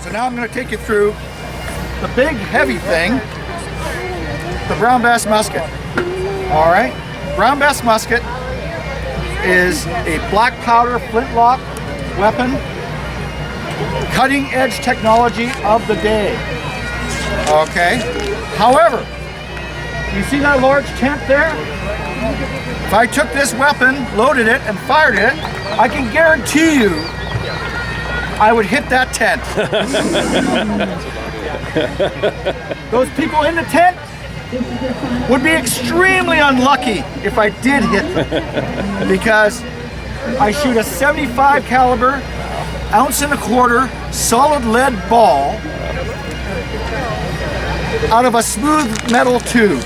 So now I'm going to take you through the big heavy thing, the brown Bess Musket. All right, brown Bess Musket is a black powder flintlock weapon, cutting edge technology of the day. Okay, however, you see that large tent there? If I took this weapon, loaded it, and fired it, I can guarantee you I would hit that tent. Those people in the tent would be extremely unlucky if I did hit them, because I shoot a 75 caliber, 1.25 ounce solid lead ball out of a smooth metal tube.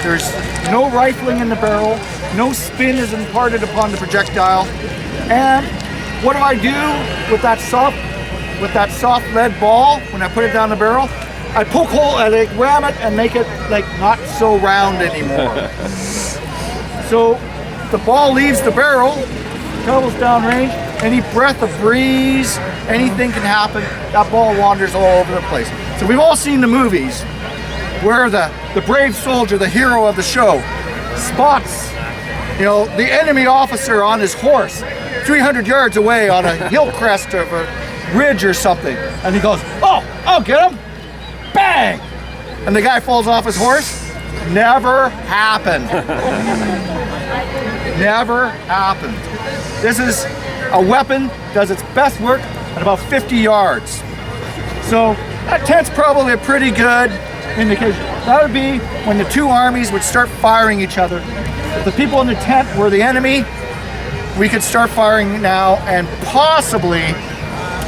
There's no rifling in the barrel, no spin is imparted upon the projectile, and what do I do with that soft lead ball when I put it down the barrel? I poke hole, I ram it and make it like not so round anymore. So the ball leaves the barrel, travels downrange, any breath of breeze, anything can happen, that ball wanders all over the place. So we've all seen the movies where the brave soldier, the hero of the show, spots, you know, the enemy officer on his horse 300 yards away on a hill crest of a ridge or something, and he goes, "Oh, I'll get him!" Bang! And the guy falls off his horse. Never happened. Never happened. This is a weapon, does its best work at about 50 yards. So that tent's probably a pretty good indication. That would be when the two armies would start firing each other. If the people in the tent were the enemy, we could start firing now and possibly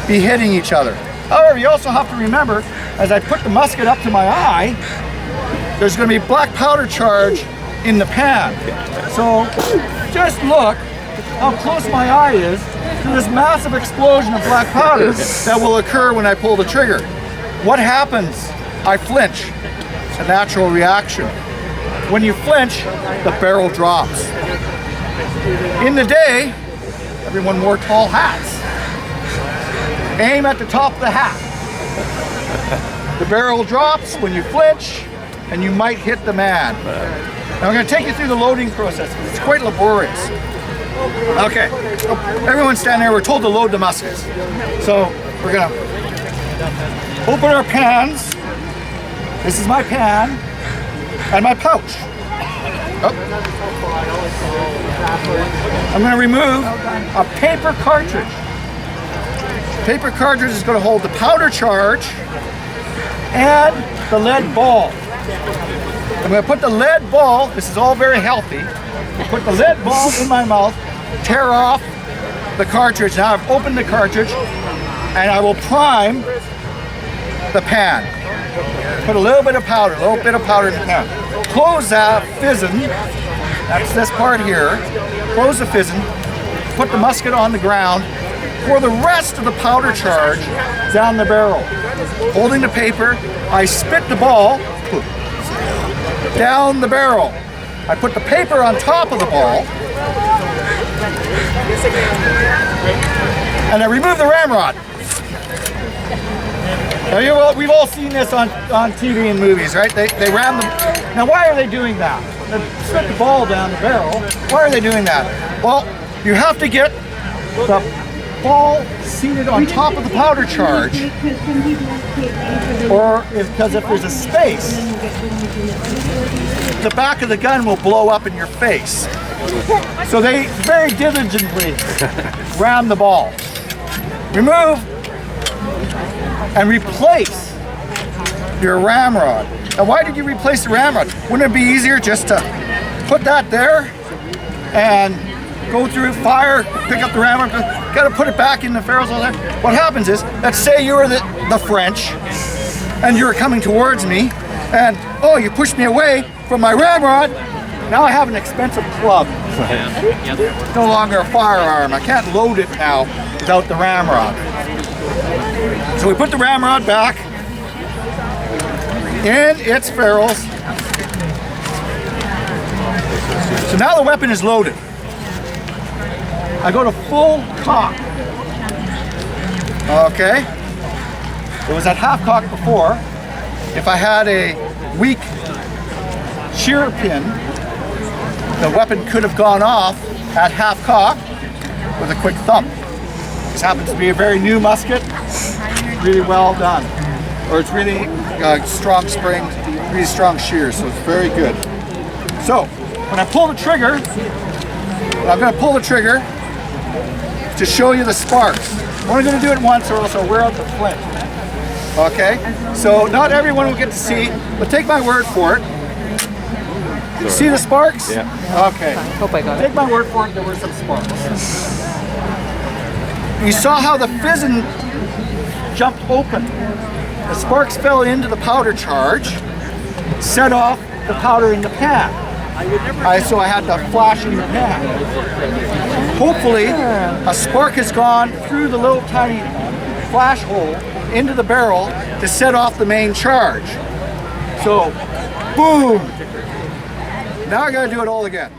be hitting each other. However, you also have to remember, as I put the musket up to my eye, there's going to be black powder charge in the pan. So just look how close my eye is to this massive explosion of black powder that will occur when I pull the trigger. What happens? I flinch. It's a natural reaction. When you flinch, the barrel drops. In the day, everyone wore tall hats. Aim at the top of the hat. The barrel drops when you flinch, and you might hit the man. Now I'm going to take you through the loading process. It's quite laborious. Okay, everyone stand there. We're told to load the muskets. So we're going to open our pans. This is my pan and my pouch. Oh. I'm going to remove a paper cartridge. Paper cartridge is going to hold the powder charge and the lead ball. I'm going to put the lead ball, this is all very healthy, put the lead ball in my mouth, tear off the cartridge. Now I've opened the cartridge and I will prime the pan. Put a little bit of powder in the pan. Close that fizzing, that's this part here. Close the fizzing, put the musket on the ground, pour the rest of the powder charge down the barrel. Holding the paper, I spit the ball down the barrel. I put the paper on top of the ball, and I remove the ramrod. Now we've all seen this on TV and movies, right? They ram them. Now why are they doing that? They spit the ball down the barrel. Why are they doing that? Well, you have to get the ball seated on top of the powder charge, or because if there's a space, the back of the gun will blow up in your face. So they very diligently ram the ball. Remove and replace your ramrod. Now why did you replace the ramrod? Wouldn't it be easier just to put that there and go through fire, pick up the ramrod, got to put it back in the ferrules all there? What happens is, let's say you were the French and you were coming towards me and, oh, you pushed me away from my ramrod. Now I have an expensive club. It's no longer a firearm. I can't load it now without the ramrod. So we put the ramrod back in its ferrules. So now the weapon is loaded. I go to full cock. Okay. It was at half cock before. If I had a weak shear pin, the weapon could have gone off at half cock with a quick thump. This happens to be a very new musket, really well done. Or it's really strong spring, really strong shears, so it's very good. So, when I pull the trigger, I'm going to pull the trigger to show you the sparks. I'm only going to do it once or else I'll wear out the flint. Okay? So, not everyone will get to see, but take my word for it. You see the sparks? Yeah. Okay. Hope I got it. Take my word for it, there were some sparks. You saw how the fizzen jumped open. The sparks fell into the powder charge, set off the powder in the pan. So I had the flash in the pan. Hopefully, a spark has gone through the little tiny flash hole into the barrel to set off the main charge. So, boom! Now I gotta do it all again.